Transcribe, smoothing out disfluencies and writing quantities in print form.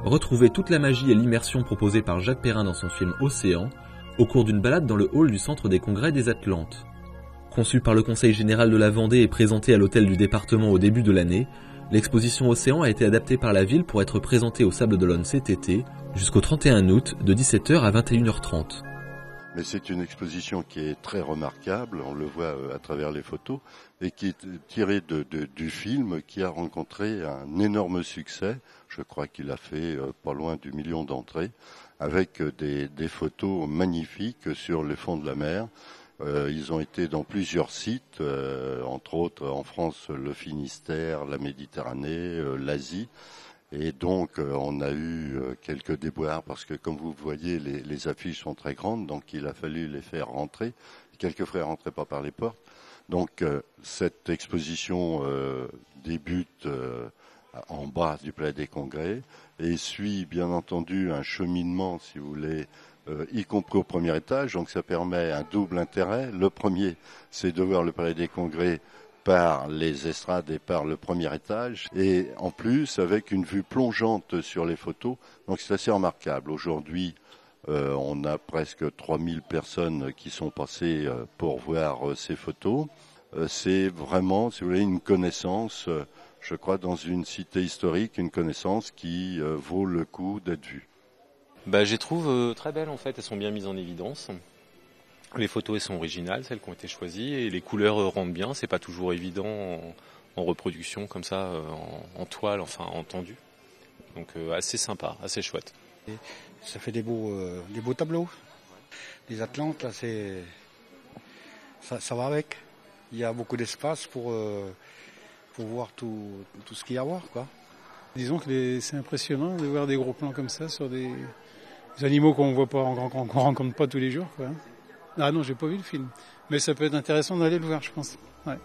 Retrouvez toute la magie et l'immersion proposée par Jacques Perrin dans son film Océan, au cours d'une balade dans le hall du Centre des Congrès des Atlantes. Conçue par le Conseil général de la Vendée et présentée à l'hôtel du département au début de l'année, l'exposition Océan a été adaptée par la ville pour être présentée au Sables d'Olonne cet été, jusqu'au 31 août, de 17h à 21h30. Mais c'est une exposition qui est très remarquable, on le voit à travers les photos, et qui est tirée du film qui a rencontré un énorme succès. Je crois qu'il a fait pas loin du million d'entrées, avec des photos magnifiques sur le fond de la mer. Ils ont été dans plusieurs sites, entre autres en France, le Finistère, la Méditerranée, l'Asie. Et donc on a eu quelques déboires parce que comme vous voyez les affiches sont très grandes, donc il a fallu les faire rentrer. Quelques ne rentraient pas par les portes. Donc cette exposition débute en bas du Palais des Congrès et suit bien entendu un cheminement, si vous voulez, y compris au premier étage. Donc ça permet un double intérêt. Le premier, c'est de voir le Palais des Congrès par les estrades et par le premier étage, et en plus avec une vue plongeante sur les photos, donc c'est assez remarquable. Aujourd'hui, on a presque 3000 personnes qui sont passées pour voir ces photos. C'est vraiment, si vous voulez, une connaissance, je crois, dans une cité historique, une connaissance qui vaut le coup d'être vue. Je les trouve très belles en fait, elles sont bien mises en évidence. Les photos elles sont originales, celles qui ont été choisies, et les couleurs rendent bien, c'est pas toujours évident en reproduction comme ça, en toile, enfin en tendu. Donc assez sympa, assez chouette. Et ça fait des beaux tableaux. Les Atlantes, là, ça va avec. Il y a beaucoup d'espace pour voir tout ce qu'il y a à voir, quoi. Disons que c'est impressionnant de voir des gros plans comme ça sur des animaux qu'on voit pas, qu'on rencontre pas tous les jours, quoi. Ah non, j'ai pas vu le film. Mais ça peut être intéressant d'aller le voir, je pense. Ouais.